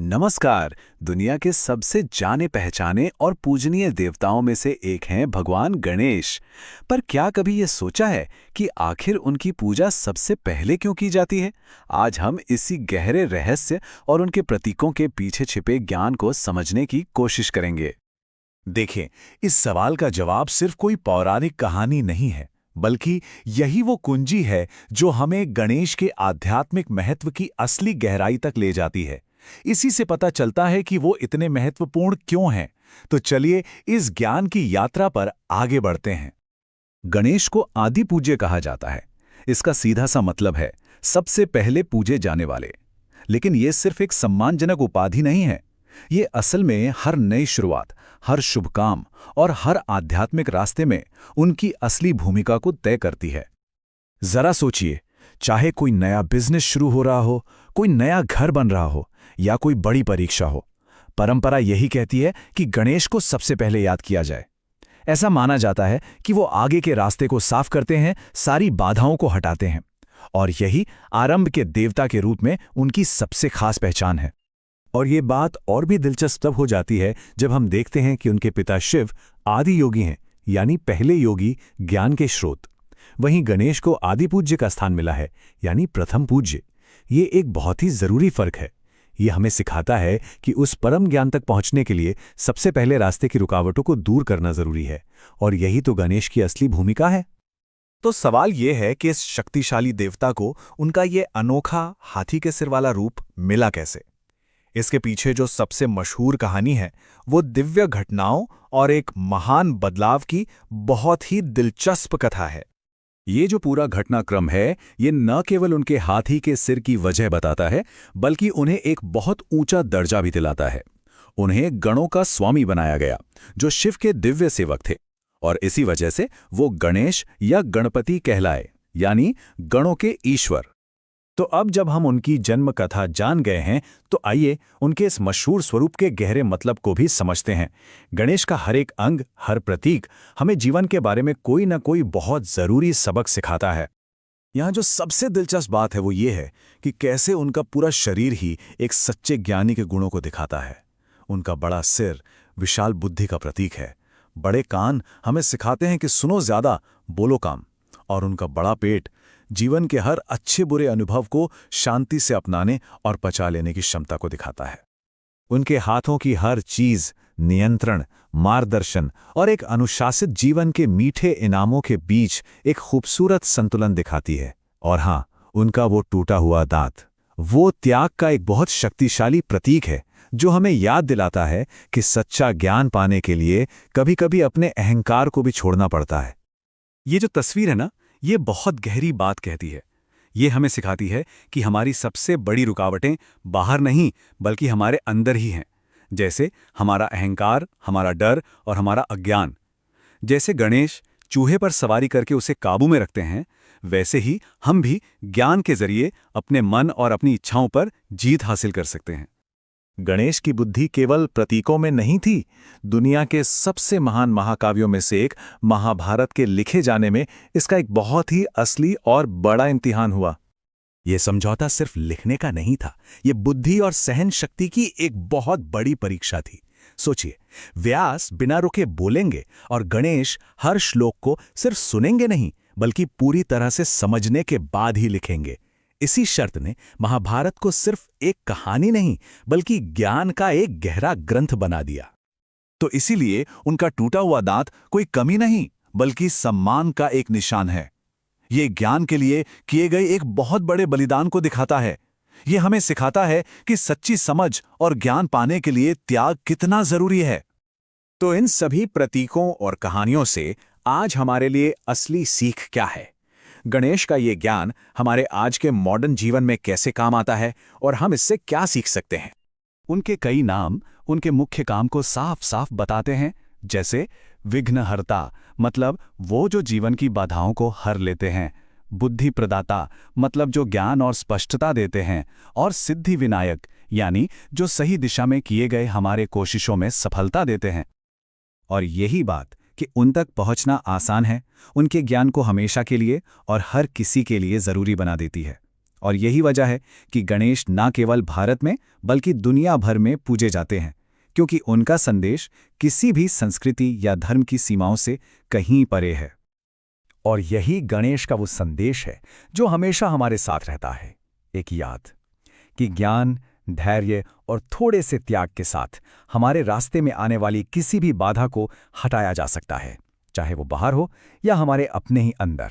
नमस्कार। दुनिया के सबसे जाने पहचाने और पूजनीय देवताओं में से एक हैं भगवान गणेश। पर क्या कभी ये सोचा है कि आखिर उनकी पूजा सबसे पहले क्यों की जाती है? आज हम इसी गहरे रहस्य और उनके प्रतीकों के पीछे छिपे ज्ञान को समझने की कोशिश करेंगे। देखें, इस सवाल का जवाब सिर्फ कोई पौराणिक कहानी नहीं है, बल्कि यही वो कुंजी है जो हमें गणेश के आध्यात्मिक महत्व की असली गहराई तक ले जाती है। इसी से पता चलता है कि वो इतने महत्वपूर्ण क्यों हैं। तो चलिए इस ज्ञान की यात्रा पर आगे बढ़ते हैं। गणेश को आदि पूज्य कहा जाता है। इसका सीधा सा मतलब है सबसे पहले पूजे जाने वाले। लेकिन ये सिर्फ एक सम्मानजनक उपाधि नहीं है। ये असल में हर नई शुरुआत, हर शुभ काम और हर आध्यात्मिक रास्ते में उनकी असली भूमिका को तय करती है। जरा सोचिए, चाहे कोई नया बिजनेस शुरू हो रहा हो, कोई नया घर बन रहा हो या कोई बड़ी परीक्षा हो, परंपरा यही कहती है कि गणेश को सबसे पहले याद किया जाए। ऐसा माना जाता है कि वो आगे के रास्ते को साफ करते हैं, सारी बाधाओं को हटाते हैं, और यही आरंभ के देवता के रूप में उनकी सबसे खास पहचान है। और ये बात और भी दिलचस्प तब हो जाती है जब हम देखते हैं कि उनके पिता शिव आदि योगी हैं, यानी पहले योगी, ज्ञान के स्रोत। वहीं गणेश को आदि पूज्य का स्थान मिला है, यानी प्रथम पूज्य। ये एक बहुत ही जरूरी फर्क है। ये हमें सिखाता है कि उस परम ज्ञान तक पहुंचने के लिए सबसे पहले रास्ते की रुकावटों को दूर करना जरूरी है, और यही तो गणेश की असली भूमिका है। तो सवाल ये है कि इस शक्तिशाली देवता को उनका ये अनोखा हाथी के सिर वाला रूप मिला कैसे? इसके पीछे जो सबसे मशहूर कहानी है वो दिव्य घटनाओं और एक महान बदलाव की बहुत ही दिलचस्प कथा है। ये जो पूरा घटनाक्रम है, ये न केवल उनके हाथी के सिर की वजह बताता है, बल्कि उन्हें एक बहुत ऊंचा दर्जा भी दिलाता है। उन्हें गणों का स्वामी बनाया गया, जो शिव के दिव्य सेवक थे, और इसी वजह से वो गणेश या गणपति कहलाए, यानी गणों के ईश्वर। तो अब जब हम उनकी जन्म कथा जान गए हैं, तो आइए उनके इस मशहूर स्वरूप के गहरे मतलब को भी समझते हैं। गणेश का हर एक अंग, हर प्रतीक हमें जीवन के बारे में कोई न कोई बहुत जरूरी सबक सिखाता है। यहाँ जो सबसे दिलचस्प बात है वो ये है कि कैसे उनका पूरा शरीर ही एक सच्चे ज्ञानी के गुणों को दिखाता है। उनका बड़ा सिर विशाल बुद्धि का प्रतीक है। बड़े कान हमें सिखाते हैं कि सुनो ज्यादा, बोलो कम। और उनका बड़ा पेट जीवन के हर अच्छे बुरे अनुभव को शांति से अपनाने और पचा लेने की क्षमता को दिखाता है। उनके हाथों की हर चीज नियंत्रण, मार्गदर्शन और एक अनुशासित जीवन के मीठे इनामों के बीच एक खूबसूरत संतुलन दिखाती है। और हाँ, उनका वो टूटा हुआ दांत, वो त्याग का एक बहुत शक्तिशाली प्रतीक है, जो हमें याद दिलाता है कि सच्चा ज्ञान पाने के लिए कभी-कभी अपने अहंकार को भी छोड़ना पड़ता है। ये जो तस्वीर है ना, ये बहुत गहरी बात कहती है। ये हमें सिखाती है कि हमारी सबसे बड़ी रुकावटें बाहर नहीं, बल्कि हमारे अंदर ही हैं। जैसे हमारा अहंकार, हमारा डर और हमारा अज्ञान। जैसे गणेश चूहे पर सवारी करके उसे काबू में रखते हैं, वैसे ही हम भी ज्ञान के जरिए अपने मन और अपनी इच्छाओं पर जीत हासिल कर सकते हैं। गणेश की बुद्धि केवल प्रतीकों में नहीं थी। दुनिया के सबसे महान महाकाव्यों में से एक महाभारत के लिखे जाने में इसका एक बहुत ही असली और बड़ा इम्तिहान हुआ। ये समझौता सिर्फ लिखने का नहीं था, ये बुद्धि और सहन शक्ति की एक बहुत बड़ी परीक्षा थी। सोचिए, व्यास बिना रुके बोलेंगे और गणेश हर श्लोक को सिर्फ सुनेंगे नहीं, बल्कि पूरी तरह से समझने के बाद ही लिखेंगे। इसी शर्त ने महाभारत को सिर्फ एक कहानी नहीं, बल्कि ज्ञान का एक गहरा ग्रंथ बना दिया। तो इसीलिए उनका टूटा हुआ दांत कोई कमी नहीं, बल्कि सम्मान का एक निशान है। ये ज्ञान के लिए किए गए एक बहुत बड़े बलिदान को दिखाता है। ये हमें सिखाता है कि सच्ची समझ और ज्ञान पाने के लिए त्याग कितना जरूरी है। तो इन सभी प्रतीकों और कहानियों से आज हमारे लिए असली सीख क्या है? गणेश का ये ज्ञान हमारे आज के मॉडर्न जीवन में कैसे काम आता है और हम इससे क्या सीख सकते हैं? उनके कई नाम उनके मुख्य काम को साफ साफ बताते हैं। जैसे विघ्नहर्ता, मतलब वो जो जीवन की बाधाओं को हर लेते हैं। बुद्धि प्रदाता, मतलब जो ज्ञान और स्पष्टता देते हैं। और सिद्धि विनायक, यानी जो सही दिशा में किए गए हमारे कोशिशों में सफलता देते हैं। और यही बात कि उन तक पहुंचना आसान है, उनके ज्ञान को हमेशा के लिए और हर किसी के लिए जरूरी बना देती है। और यही वजह है कि गणेश न केवल भारत में बल्कि दुनिया भर में पूजे जाते हैं, क्योंकि उनका संदेश किसी भी संस्कृति या धर्म की सीमाओं से कहीं परे है। और यही गणेश का वो संदेश है जो हमेशा हमारे साथ रहता है, एक याद कि ज्ञान, धैर्य और थोड़े से त्याग के साथ हमारे रास्ते में आने वाली किसी भी बाधा को हटाया जा सकता है, चाहे वो बाहर हो या हमारे अपने ही अंदर।